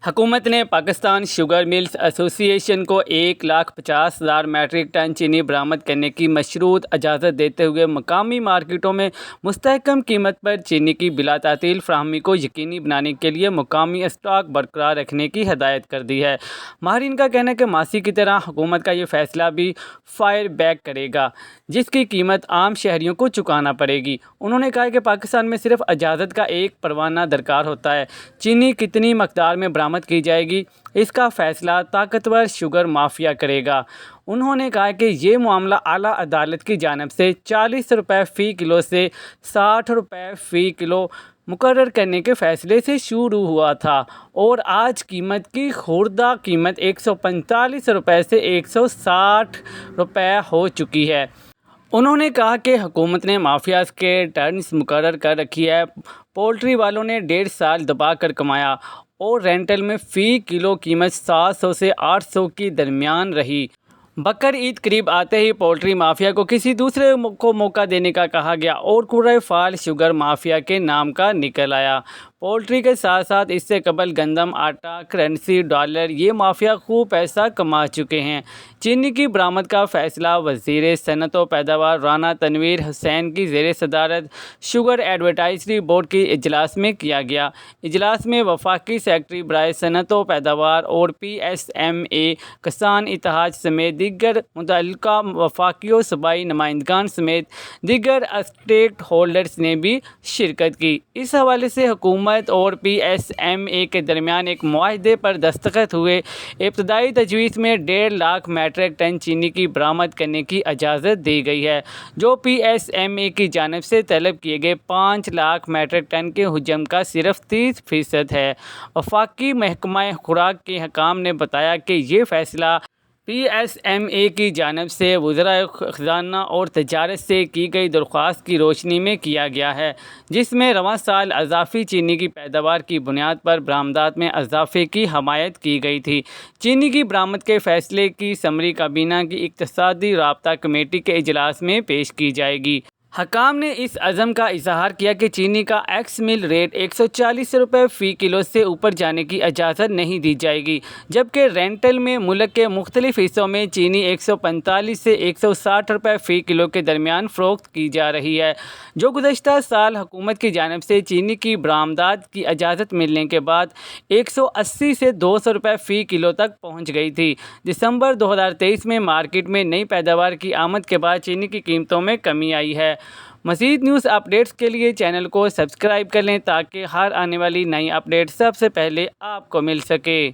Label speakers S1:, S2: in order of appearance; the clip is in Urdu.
S1: حکومت نے پاکستان شوگر ملز ایسوسی ایشن کو 1,50,000 میٹرک ٹن چینی برآمد کرنے کی مشروط اجازت دیتے ہوئے مقامی مارکیٹوں میں مستحکم قیمت پر چینی کی بلا تعطیل فراہمی کو یقینی بنانے کے لیے مقامی اسٹاک برقرار رکھنے کی ہدایت کر دی ہے۔ ماہرین کا کہنا ہے کہ ماضی کی طرح حکومت کا یہ فیصلہ بھی فائر بیک کرے گا، جس کی قیمت عام شہریوں کو چکانا پڑے گی۔ انہوں نے کہا کہ پاکستان میں صرف اجازت کا ایک پروانہ درکار ہوتا ہے۔ چینی کتنی مقدار میں برآمد کی جائے گی، اس کا فیصلہ طاقتور شوگر مافیا کرے گا۔ انہوں نے کہا کہ یہ معاملہ اعلیٰ عدالت کی جانب سے 40 روپے فی کلو سے 60 روپے فی کلو مقرر کرنے کے فیصلے سے شروع ہوا تھا اور آج قیمت کی خوردہ قیمت 145 روپے سے 160 روپے ہو چکی ہے۔ انہوں نے کہا کہ حکومت نے مافیاز کے ٹرنز مقرر کر رکھی ہے۔ پولٹری والوں نے 1.5 سال دبا کر کمایا اور رینٹل میں فی کلو قیمت 700 سے 800 کے درمیان رہی۔ بقرعید قریب آتے ہی پولٹری مافیا کو کسی دوسرے کو موقع دینے کا کہا گیا اور قرۂ فعال شوگر مافیا کے نام کا نکل آیا۔ پولٹری کے ساتھ ساتھ اس سے قبل گندم، آٹا، کرنسی، ڈالر، یہ مافیا خوب پیسہ کما چکے ہیں۔ چینی کی برآمد کا فیصلہ وزیر صنعت و پیداوار رانا تنویر حسین کی زیر صدارت شوگر ایڈوائزری بورڈ کے اجلاس میں کیا گیا۔ اجلاس میں وفاقی سیکرٹری برائے صنعت و پیداوار اور PSMA کسان اتحاد سمیت دیگر متعلقہ وفاقی و صوبائی نمائندگان سمیت دیگر اسٹیک ہولڈرز نے بھی شرکت کی۔ اس حوالے سے حکومت اور PSMA کے درمیان ایک معاہدے پر دستخط ہوئے۔ ابتدائی تجویز میں 1.5 لاکھ میٹرک ٹن چینی کی برآمد کرنے کی اجازت دی گئی ہے، جو PSMA کی جانب سے طلب کیے گئے 5 لاکھ میٹرک ٹن کے حجم کا صرف 30% ہے۔ وفاقی محکمہ خوراک کے حکام نے بتایا کہ یہ فیصلہ PSMA کی جانب سے وزرائے خزانہ اور تجارت سے کی گئی درخواست کی روشنی میں کیا گیا ہے، جس میں رواں سال اضافی چینی کی پیداوار کی بنیاد پر برآمدات میں اضافے کی حمایت کی گئی تھی۔ چینی کی برآمد کے فیصلے کی سمری کابینہ کی اقتصادی رابطہ کمیٹی کے اجلاس میں پیش کی جائے گی۔ حکام نے اس عزم کا اظہار کیا کہ چینی کا ایکس مل ریٹ 140 روپے فی کلو سے اوپر جانے کی اجازت نہیں دی جائے گی، جبکہ رینٹل میں ملک کے مختلف حصوں میں چینی 145 سے 160 روپے فی کلو کے درمیان فروخت کی جا رہی ہے، جو گزشتہ سال حکومت کی جانب سے چینی کی برآمدات کی اجازت ملنے کے بعد 180 سے 200 روپے فی کلو تک پہنچ گئی تھی۔ دسمبر 2023 میں مارکیٹ میں نئی پیداوار کی آمد کے بعد چینی کی قیمتوں میں کمی آئی ہے۔ مزید نیوز اپڈیٹس کے لیے چینل کو سبسکرائب کر لیں تاکہ ہر آنے والی نئی اپڈیٹ سب سے پہلے آپ کو مل سکے۔